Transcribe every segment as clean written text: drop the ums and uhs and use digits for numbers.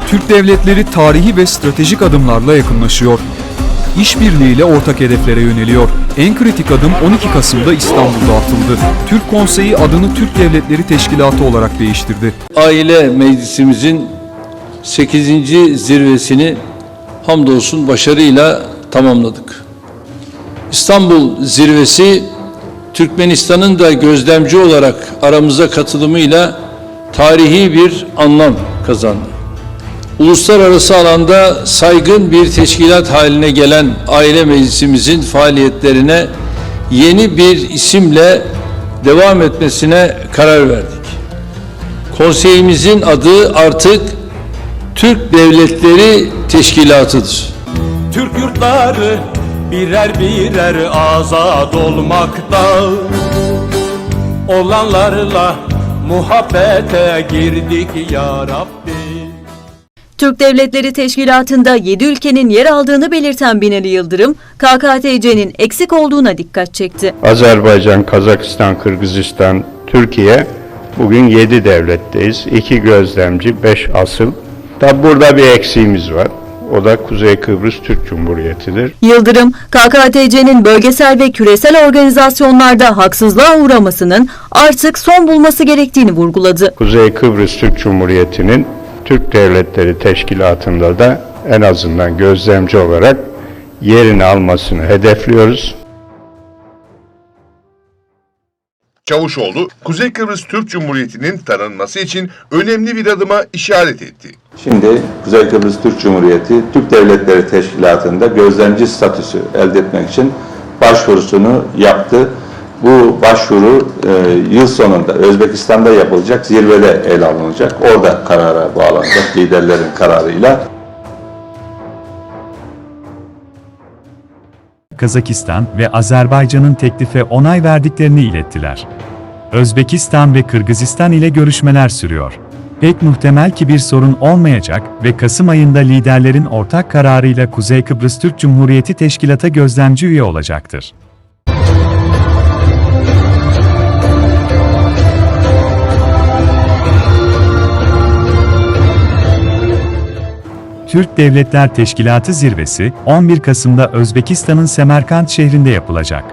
Türk devletleri tarihi ve stratejik adımlarla yakınlaşıyor. İşbirliğiyle ortak hedeflere yöneliyor. En kritik adım 12 Kasım'da İstanbul'da atıldı. Türk Konseyi adını Türk Devletleri Teşkilatı olarak değiştirdi. Aile Meclisimizin 8. zirvesini hamdolsun başarıyla tamamladık. İstanbul zirvesi Türkmenistan'ın da gözlemci olarak aramıza katılımıyla tarihi bir anlam kazandı. Uluslararası alanda saygın bir teşkilat haline gelen Aile Meclisimizin faaliyetlerine yeni bir isimle devam etmesine karar verdik. Konseyimizin adı artık Türk Devletleri Teşkilatı'dır. Türk yurtları birer birer azad olmakta, olanlarla muhabbete girdik ya Rabbi. Türk Devletleri Teşkilatı'nda 7 ülkenin yer aldığını belirten Binali Yıldırım, KKTC'nin eksik olduğuna dikkat çekti. Azerbaycan, Kazakistan, Kırgızistan, Türkiye, bugün 7 devletteyiz. 2 gözlemci, 5 asıl. Tabi burada bir eksiğimiz var. O da Kuzey Kıbrıs Türk Cumhuriyeti'dir. Yıldırım, KKTC'nin bölgesel ve küresel organizasyonlarda haksızlığa uğramasının artık son bulması gerektiğini vurguladı. Kuzey Kıbrıs Türk Cumhuriyeti'nin Türk Devletleri Teşkilatı'nda da en azından gözlemci olarak yerini almasını hedefliyoruz. Çavuşoğlu, Kuzey Kıbrıs Türk Cumhuriyeti'nin tanınması için önemli bir adıma işaret etti. Şimdi Kuzey Kıbrıs Türk Cumhuriyeti, Türk Devletleri Teşkilatı'nda gözlemci statüsü elde etmek için başvurusunu yaptı. Bu başvuru yıl sonunda Özbekistan'da yapılacak zirvede ele alınacak. Orada karara bağlanacak liderlerin kararıyla. Kazakistan ve Azerbaycan'ın teklife onay verdiklerini ilettiler. Özbekistan ve Kırgızistan ile görüşmeler sürüyor. Pek muhtemel ki bir sorun olmayacak ve Kasım ayında liderlerin ortak kararıyla Kuzey Kıbrıs Türk Cumhuriyeti Teşkilat'a gözlemci üye olacaktır. Türk Devletler Teşkilatı zirvesi 11 Kasım'da Özbekistan'ın Semerkant şehrinde yapılacak.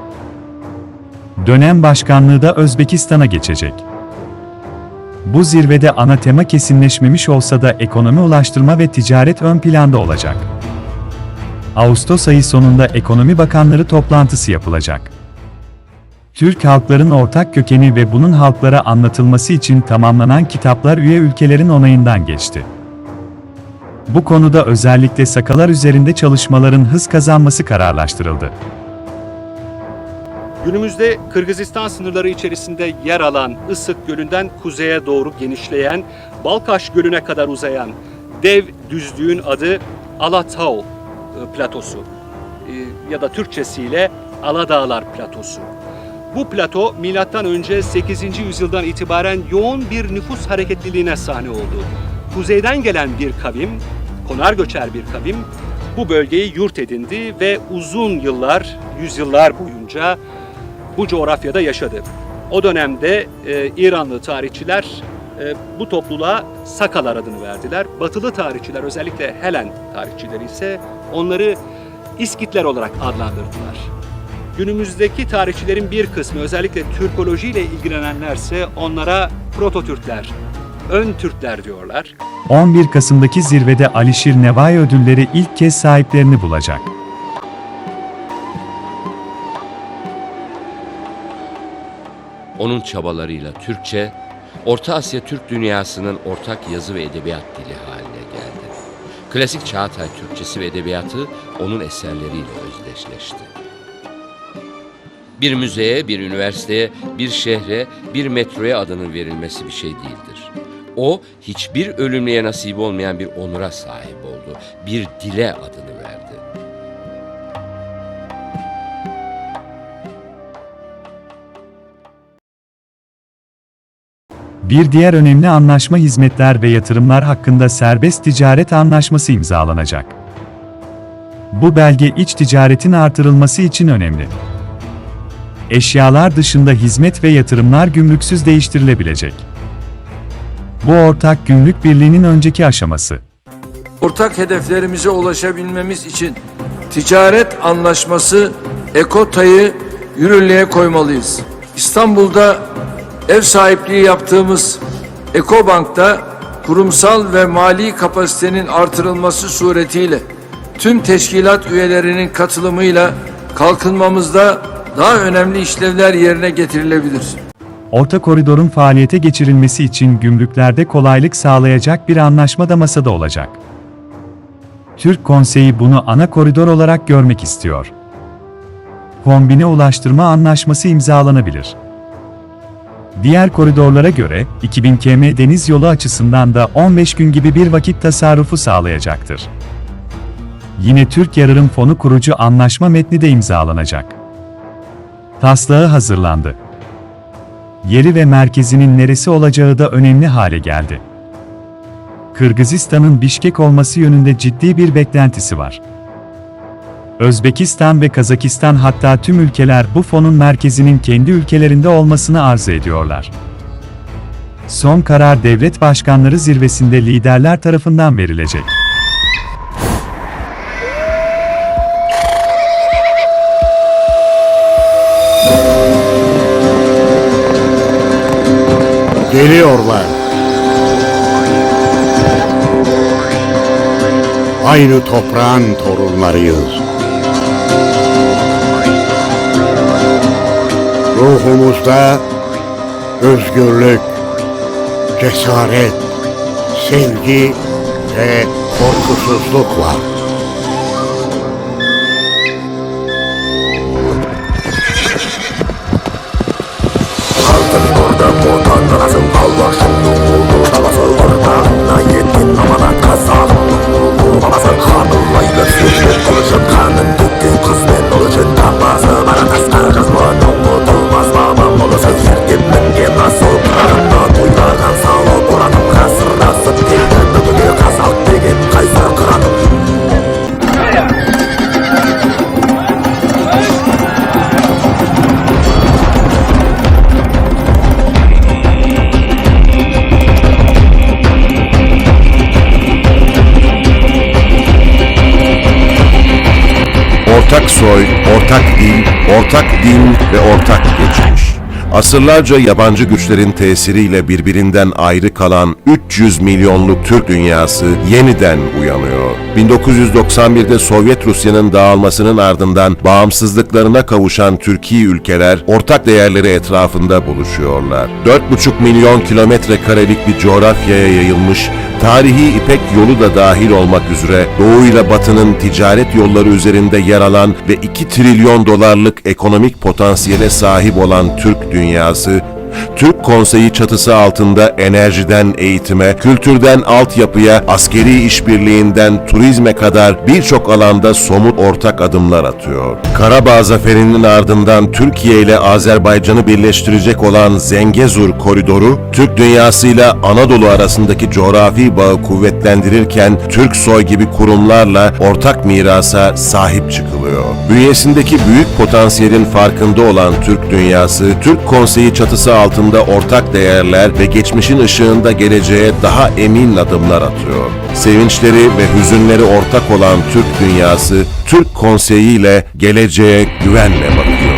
Dönem başkanlığı da Özbekistan'a geçecek. Bu zirvede ana tema kesinleşmemiş olsa da ekonomi, ulaştırma ve ticaret ön planda olacak. Ağustos ayı sonunda Ekonomi Bakanları toplantısı yapılacak. Türk halkların ortak kökeni ve bunun halklara anlatılması için tamamlanan kitaplar üye ülkelerin onayından geçti. Bu konuda özellikle Sakalar üzerinde çalışmaların hız kazanması kararlaştırıldı. Günümüzde Kırgızistan sınırları içerisinde yer alan Isık Gölü'nden kuzeye doğru genişleyen, Balkaş Gölü'ne kadar uzayan dev düzlüğün adı Alatau platosu ya da Türkçesiyle Aladağlar platosu. Bu plato M.Ö. 8. yüzyıldan itibaren yoğun bir nüfus hareketliliğine sahne oldu. Kuzeyden gelen bir kavim, konar göçer bir kavim, bu bölgeyi yurt edindi ve uzun yıllar, yüzyıllar boyunca bu coğrafyada yaşadı. O dönemde İranlı tarihçiler bu topluluğa Sakalar adını verdiler. Batılı tarihçiler, özellikle Helen tarihçileri ise onları İskitler olarak adlandırdılar. Günümüzdeki tarihçilerin bir kısmı, özellikle Türkoloji ile ilgilenenlerse onlara Proto-Türkler, Ön Türkler diyorlar. 11 Kasım'daki zirvede Alişir Nevai ödülleri ilk kez sahiplerini bulacak. Onun çabalarıyla Türkçe, Orta Asya Türk dünyasının ortak yazı ve edebiyat dili haline geldi. Klasik Çağatay Türkçesi ve edebiyatı onun eserleriyle özdeşleşti. Bir müzeye, bir üniversiteye, bir şehre, bir metroya adının verilmesi bir şey değildir. O, hiçbir ölümlüye nasip olmayan bir onura sahip oldu. Bir dile adını verdi. Bir diğer önemli anlaşma hizmetler ve yatırımlar hakkında serbest ticaret anlaşması imzalanacak. Bu belge iç ticaretin artırılması için önemli. eşyalar dışında hizmet ve yatırımlar gümrüksüz değiştirilebilecek. Bu ortak gümrük birliğinin önceki aşaması. Ortak hedeflerimize ulaşabilmemiz için ticaret anlaşması EKOTA'yı yürürlüğe koymalıyız. İstanbul'da ev sahipliği yaptığımız Ekobank'ta kurumsal ve mali kapasitenin artırılması suretiyle tüm teşkilat üyelerinin katılımıyla kalkınmamızda daha önemli işlevler yerine getirilebilir. Orta koridorun faaliyete geçirilmesi için gümrüklerde kolaylık sağlayacak bir anlaşma da masada olacak. Türk Konseyi bunu ana koridor olarak görmek istiyor. Kombine ulaştırma anlaşması imzalanabilir. Diğer koridorlara göre 2000 km deniz yolu açısından da 15 gün gibi bir vakit tasarrufu sağlayacaktır. Yine Türk Yararım Fonu kurucu anlaşma metni de imzalanacak. Taslağı hazırlandı. Yeri ve merkezinin neresi olacağı da önemli hale geldi. Kırgızistan'ın Bişkek olması yönünde ciddi bir beklentisi var. Özbekistan ve Kazakistan, hatta tüm ülkeler bu fonun merkezinin kendi ülkelerinde olmasını arzu ediyorlar. Son karar devlet başkanları zirvesinde liderler tarafından verilecek. Geliyorlar. Aynı toprağın torunlarıyız. Ruhumuzda özgürlük, cesaret, sevgi ve korkusuzluk var. Ortak soy, ortak dil, ortak din ve ortak geçmiş. Asırlarca yabancı güçlerin tesiriyle birbirinden ayrı kalan 300 milyonluk Türk dünyası yeniden uyanıyor. 1991'de Sovyet Rusya'nın dağılmasının ardından bağımsızlıklarına kavuşan Türkiye ülkeler ortak değerleri etrafında buluşuyorlar. 4,5 milyon kilometre karelik bir coğrafyaya yayılmış, tarihi İpek yolu da dahil olmak üzere Doğu ile Batı'nın ticaret yolları üzerinde yer alan ve 2 trilyon dolarlık ekonomik potansiyele sahip olan Türk dünyası, Türk Konseyi çatısı altında enerjiden eğitime, kültürden altyapıya, askeri işbirliğinden turizme kadar birçok alanda somut ortak adımlar atıyor. Karabağ Zaferi'nin ardından Türkiye ile Azerbaycan'ı birleştirecek olan Zengezur Koridoru, Türk dünyasıyla Anadolu arasındaki coğrafi bağı kuvvetlendirirken Türksoy gibi kurumlarla ortak mirasa sahip çıkılıyor. Bünyesindeki büyük potansiyelin farkında olan Türk dünyası, Türk Konseyi çatısı altında ortak değerler ve geçmişin ışığında geleceğe daha emin adımlar atıyor. Sevinçleri ve hüzünleri ortak olan Türk dünyası, Türk Konseyi ile geleceğe güvenle bakıyor.